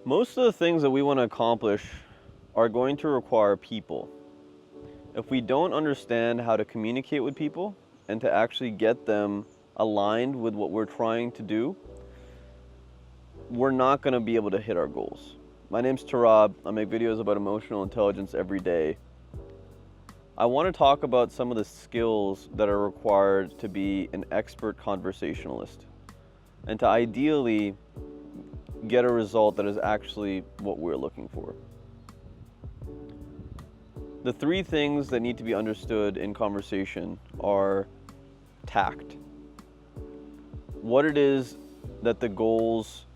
Most of the things that we want to accomplish are going to require people. If we don't understand how to communicate with people and to actually get them aligned with what we're trying to do, we're not going to be able to hit our goals. My name's Tarab. I make videos about emotional intelligence every day. I want to talk about some of the skills that are required to be an expert conversationalist and to ideally get a result that is actually what we're looking for. The three things that need to be understood in conversation are tact, what it is that the goals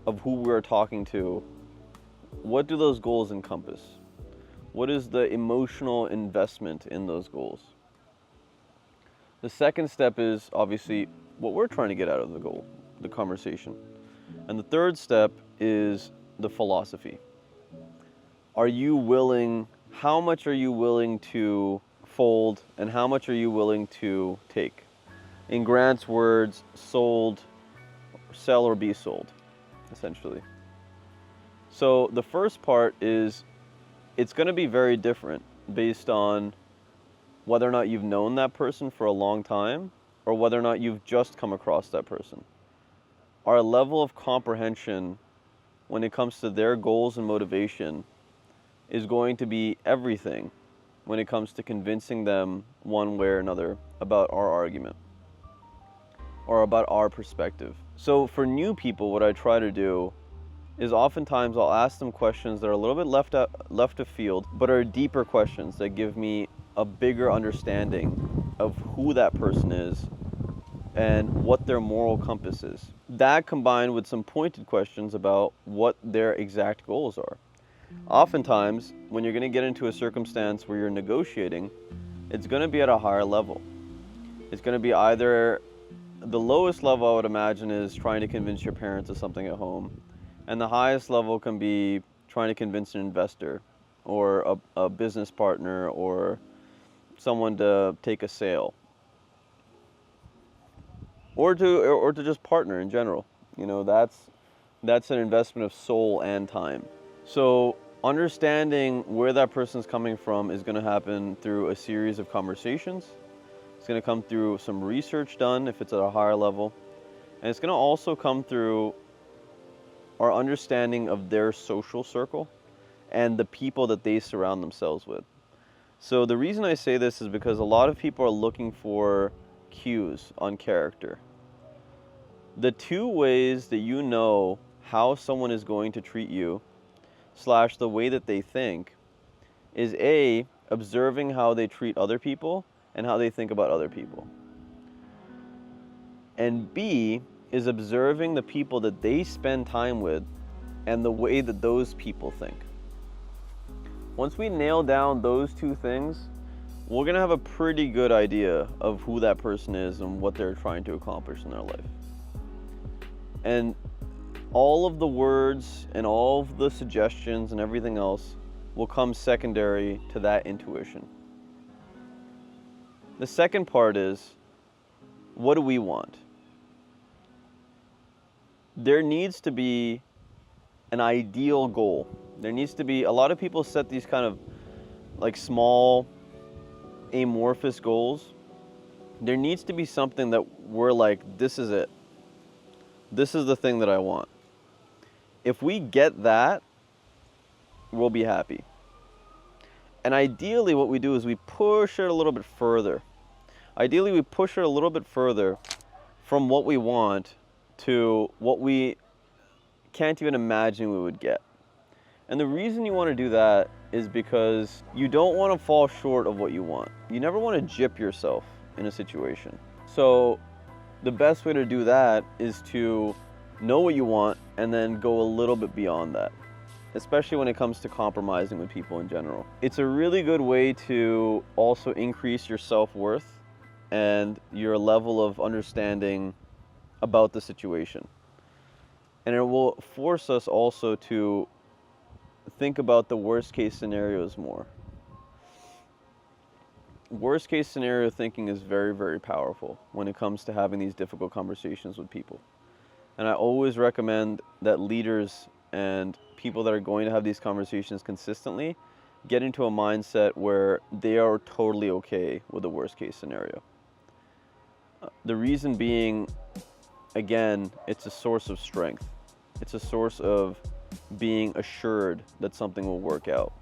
of who we're talking to, what do those goals encompass? What is the emotional investment in those goals? The second step is obviously what we're trying to get out of the goal, the conversation. And the third step is the philosophy. How much are you willing to fold and how much are you willing to take? In Grant's words, sell or be sold, essentially. So the first part is it's going to be very different based on whether or not you've known that person for a long time or whether or not you've just come across that person. Our level of comprehension when it comes to their goals and motivation is going to be everything when it comes to convincing them one way or another about our argument or about our perspective. So for new people, what I try to do is oftentimes I'll ask them questions that are a little bit left of field, but are deeper questions that give me a bigger understanding of who that person is and what their moral compass is. That combined with some pointed questions about what their exact goals are. Oftentimes, when you're going to get into a circumstance where you're negotiating, it's going to be at a higher level. It's going to be either the lowest level, I would imagine, is trying to convince your parents of something at home. And the highest level can be trying to convince an investor or a business partner or someone to take a sale. Or to just partner in general. You know, that's an investment of soul and time. So understanding where that person's coming from is going to happen through a series of conversations. It's going to come through some research done if it's at a higher level. And it's going to also come through our understanding of their social circle and the people that they surround themselves with. So the reason I say this is because a lot of people are looking for cues on character. The two ways that you know how someone is going to treat you / the way that they think is A, observing how they treat other people and how they think about other people. And B is observing the people that they spend time with and the way that those people think. Once we nail down those two things, we're going to have a pretty good idea of who that person is and what they're trying to accomplish in their life. And all of the words and all of the suggestions and everything else will come secondary to that intuition. The second part is, what do we want? There needs to be an ideal goal. There needs to be, a lot of people set these kind of like small amorphous goals. There needs to be something that we're like, this is it. This is the thing that I want. If we get that, we'll be happy. And ideally what we do is we push it a little bit further. Ideally we push it a little bit further from what we want to what we can't even imagine we would get. And the reason you want to do that is because you don't want to fall short of what you want. You never want to gyp yourself in a situation. So the best way to do that is to know what you want and then go a little bit beyond that, especially when it comes to compromising with people in general. It's a really good way to also increase your self-worth and your level of understanding about the situation. And it will force us also to think about the worst case scenarios more. Worst case scenario thinking is very, very powerful when it comes to having these difficult conversations with people. And I always recommend that leaders and people that are going to have these conversations consistently get into a mindset where they are totally okay with the worst case scenario. The reason being, again, it's a source of strength. It's a source of being assured that something will work out,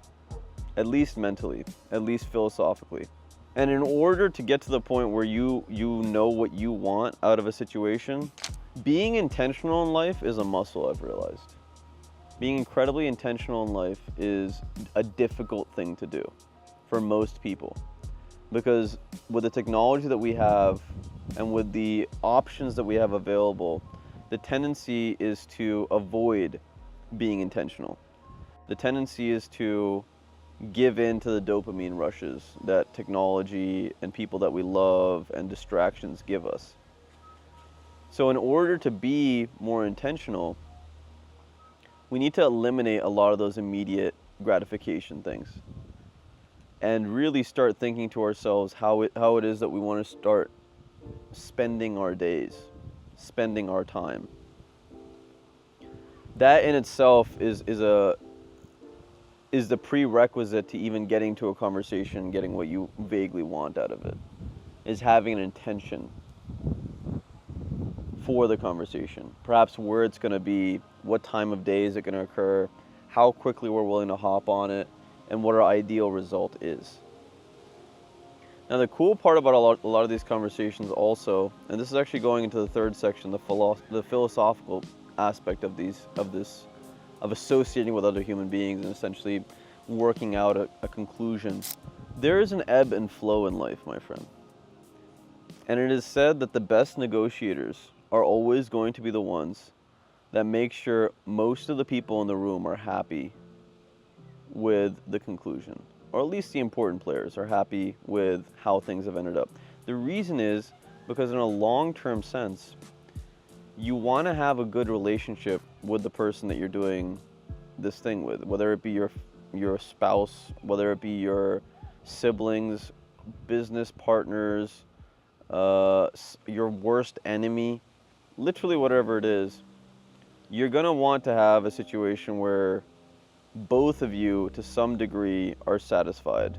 at least mentally, at least philosophically. And in order to get to the point where you know what you want out of a situation, being intentional in life is a muscle, I've realized. Being incredibly intentional in life is a difficult thing to do for most people, because with the technology that we have and with the options that we have available, the tendency is to avoid being intentional. The tendency is to give in to the dopamine rushes that technology and people that we love and distractions give us. So in order to be more intentional, we need to eliminate a lot of those immediate gratification things and really start thinking to ourselves how it is that we want to start spending our days, spending our time. That in itself is the prerequisite to even getting to a conversation, getting what you vaguely want out of it, is having an intention for the conversation. Perhaps where it's going to be, what time of day is it going to occur, how quickly we're willing to hop on it, and what our ideal result is. Now the cool part about a lot of these conversations also, and this is actually going into the third section, the philosophical aspect of associating with other human beings and essentially working out a conclusion. There is an ebb and flow in life, my friend. And it is said that the best negotiators are always going to be the ones that make sure most of the people in the room are happy with the conclusion, or at least the important players are happy with how things have ended up. The reason is because in a long-term sense, you want to have a good relationship with the person that you're doing this thing with, whether it be your spouse, whether it be your siblings, business partners, your worst enemy, literally whatever it is. You're going to want to have a situation where both of you, to some degree, are satisfied,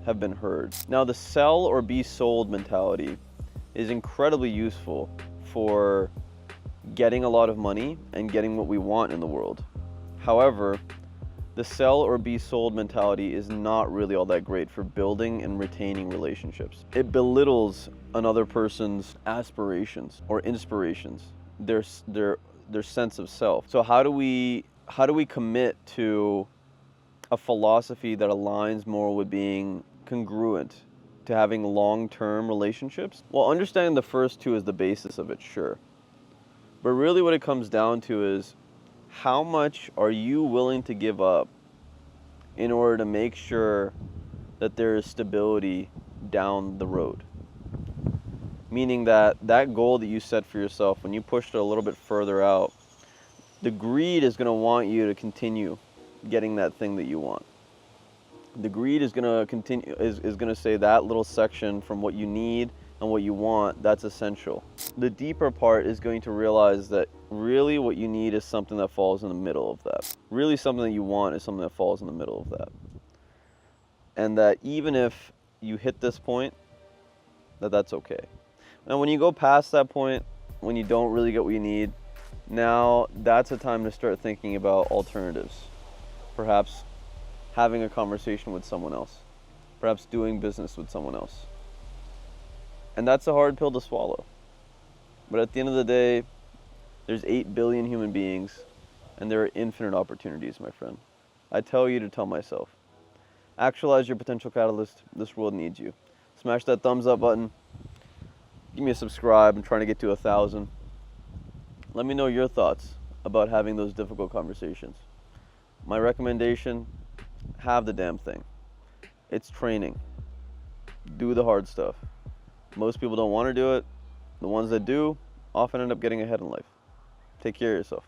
have been heard. Now, the sell or be sold mentality is incredibly useful for getting a lot of money and getting what we want in the world. However, the sell or be sold mentality is not really all that great for building and retaining relationships. It belittles another person's aspirations or inspirations, their sense of self. So how do we commit to a philosophy that aligns more with being congruent to having long-term relationships? Well, understanding the first two is the basis of it, sure. But really what it comes down to is, how much are you willing to give up in order to make sure that there is stability down the road? Meaning that goal that you set for yourself, when you pushed it a little bit further out, the greed is going to want you to continue getting that thing that you want. The greed is going to continue, is going to say that little section from what you need and what you want, that's essential. The deeper part is going to realize that really what you need is something that falls in the middle of that. Really something that you want is something that falls in the middle of that. And that even if you hit this point, that's okay. Now when you go past that point, when you don't really get what you need, now that's a time to start thinking about alternatives. Perhaps having a conversation with someone else. Perhaps doing business with someone else. And that's a hard pill to swallow. But at the end of the day, there's 8 billion human beings, and there are infinite opportunities, my friend. I tell you to tell myself, actualize your potential catalyst. This world needs you. Smash that thumbs up button. Give me a subscribe. I'm trying to get to 1,000. Let me know your thoughts about having those difficult conversations. My recommendation, have the damn thing. It's training. Do the hard stuff. Most people don't want to do it. The ones that do often end up getting ahead in life. Take care of yourself.